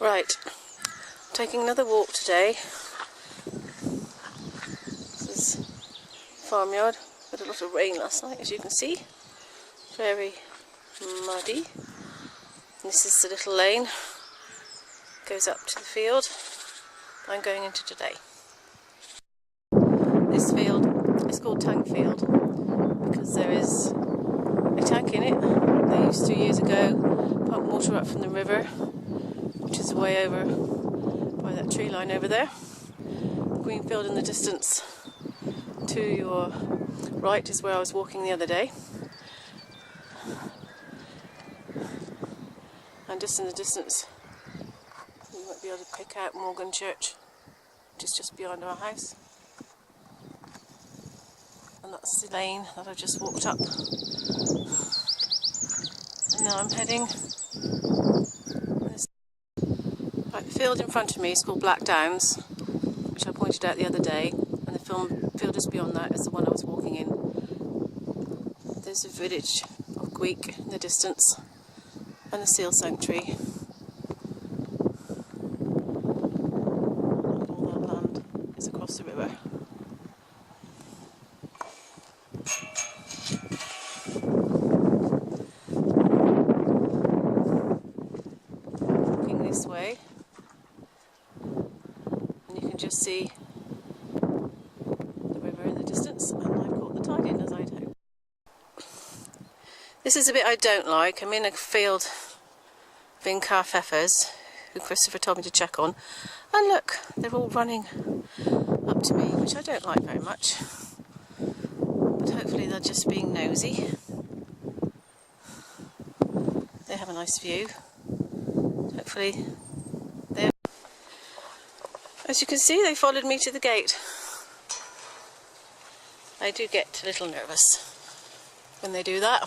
Right, taking another walk today. This is farmyard. Had a lot of rain last night, as you can see. Very muddy. This is the little lane. Goes up to the field I'm going into today. This field is called Tank Field because there is a tank in it. They used to years ago pump water up from the river, which is way over by that tree line over there. The green field in the distance to your right is where I was walking the other day. And just in the distance you might be able to pick out Morgan Church, which is just behind our house. And that's the lane that I've just walked up. And now I'm heading. Right, the field in front of me is called Black Downs, which I pointed out the other day, and the field just beyond that is the one I was walking in. There's a village of Gweek in the distance, and a seal sanctuary. And all that land is across the river. Looking this way, and you can just see the river in the distance, and I've caught the tide in as I'd hoped. This is a bit I don't like. I'm in a field of in-calf heifers, who Christopher told me to check on, and look, they're all running up to me, which I don't like very much, but hopefully they're just being nosy. They have a nice view. Hopefully they're... As you can see, they followed me to the gate. I do get a little nervous when they do that,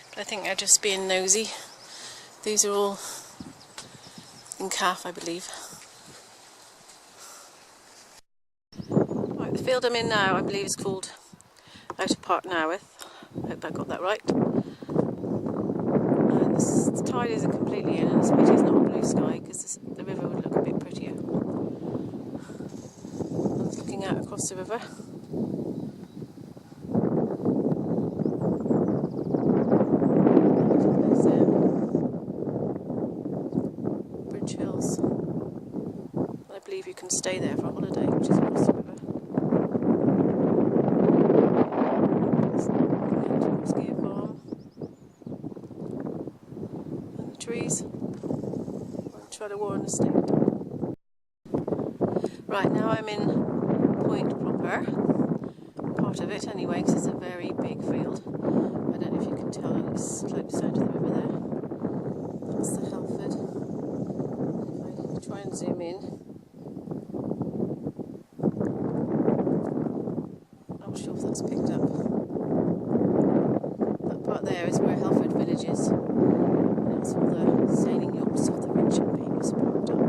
but I think they're just being nosy. These are all in calf, I believe. Right, the field I'm in now, I believe, is called Outer Park Nowith. I hope I got that right. And the tide isn't completely in, and it's pity it's not a blue sky because the river would look a bit prettier. I'm just looking out across the river. Hills. I believe you can stay there for a holiday, which is across the river. Ski farm and the trees. I'm trying to warn the state. Right, now I'm in Point Proper, part of it anyway, because it's a very big field. I don't know if you can tell, it slopes down to the river there. That's the Helford. Try and zoom in. I'm not sure if that's picked up. That part there is where Helford Village is. And that's all the sailing yachts of the rich and famous parked up.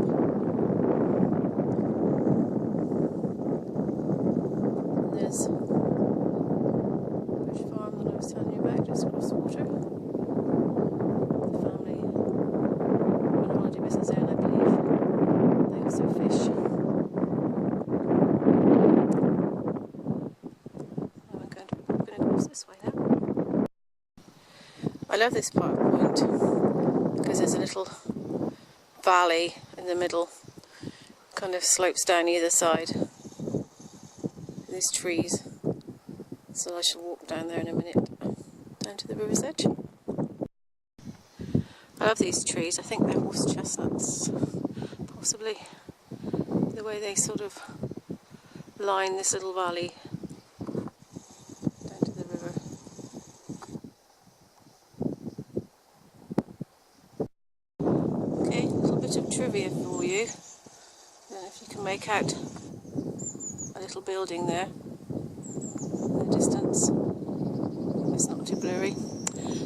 And there's Bush Farm that I was telling you about, just across the water. The family run a holiday business there, and I believe they also fish. I'm going to cross this way now. I love this park point because there's a little valley in the middle, kind of slopes down either side. These trees, so I shall walk down there in a minute, down to the river's edge. I love these trees. I think they're horse chestnuts, possibly. The way they sort of line this little valley down to the river. Okay, a little bit of trivia for you. I don't know if you can make out a little building there in the distance. It's not too blurry.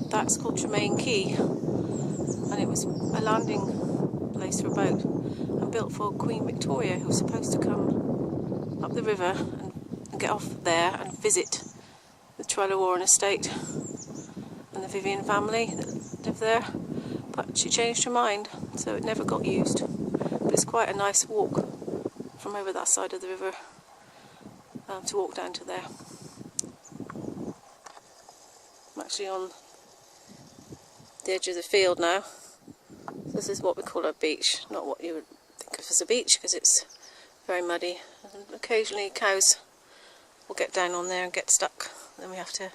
That's called Tremaine Quay, and it was a landing place for a boat and built for Queen Victoria, who was supposed to come up the river and get off there and visit the Trelawarren estate and the Vivian family that lived there, but she changed her mind, so it never got used. But it's quite a nice walk from over that side of the river to walk down to there. I'm actually on the edge of the field now. This is what we call a beach, not what you would think of as a beach, because it's very muddy. And occasionally cows will get down on there and get stuck. Then we have to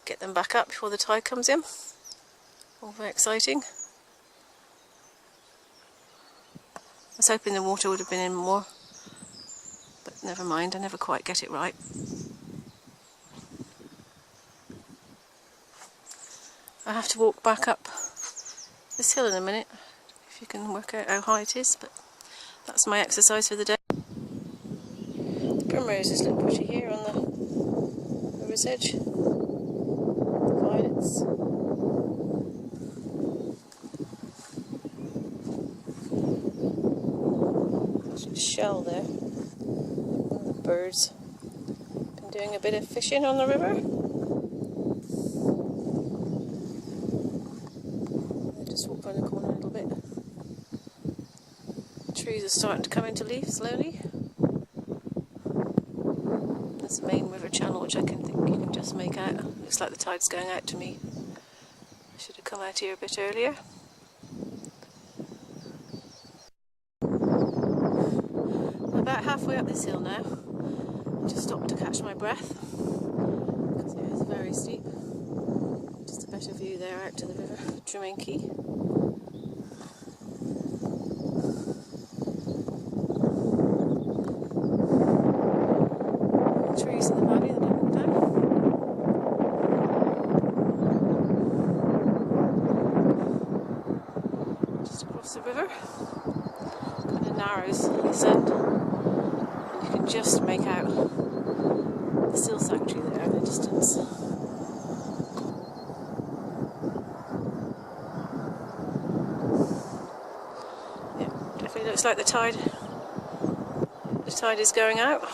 get them back up before the tide comes in. All very exciting. I was hoping the water would have been in more, but never mind, I never quite get it right. I have to walk back up this hill in a minute, if you can work out how high it is, but that's my exercise for the day. The primroses look pretty here on the river's edge. The violets. There's a shell there. One of the birds. Been doing a bit of fishing on the river. Just walk around the corner a little bit. The trees are starting to come into leaf slowly. There's the main river channel, which I can think you can just make out. Looks like the tide's going out to me. I should have come out here a bit earlier. I'm about halfway up this hill now. I just stopped to catch my breath because it is very steep. Just a better view there out to the river, Tremenky. Trees in the valley that I walk down. Just across the river. Kind of narrows this end. And you can just make out the seal sanctuary there in the distance. Yeah, definitely looks like the tide is going out.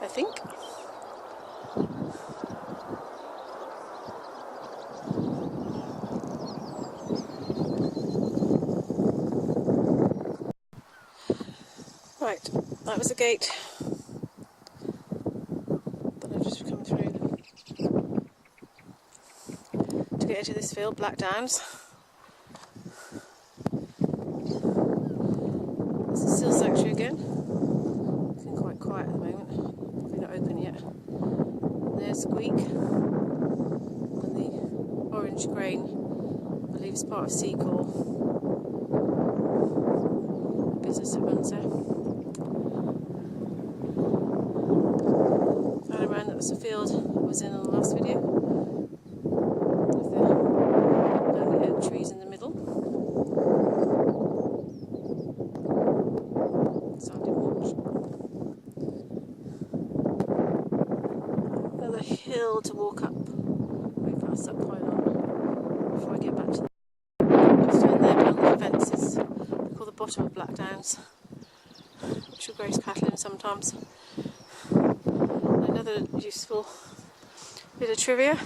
I think. Right, that was the gate that I've just come through to get into this field, Black Downs. There's a seal sanctuary again. Looking quite quiet at the moment. Probably not open yet. There's Squeak, and the orange grain, I believe, is part of Seacor, the business that runs there. Right around, that was the field I was in on the last video, with the lonely oak trees in the middle. Sounded watch. Another hill to walk up, way past that pylon before I get back to the just down there beyond the fences. We call the bottom of Black Downs, which will graze cattle in sometimes. And another useful bit of trivia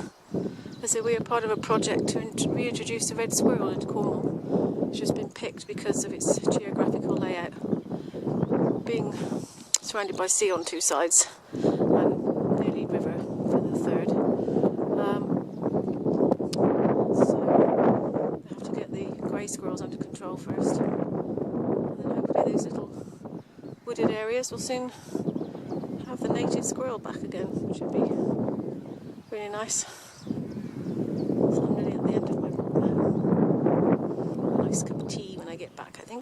is that we are part of a project to reintroduce the red squirrel into Cornwall, which has been picked because of its geographical layout, being surrounded by sea on two sides and nearly river for the third. So we have to get the grey squirrels under control first, and then hopefully those little wooded areas will soon have the native squirrel back again, which would be really nice.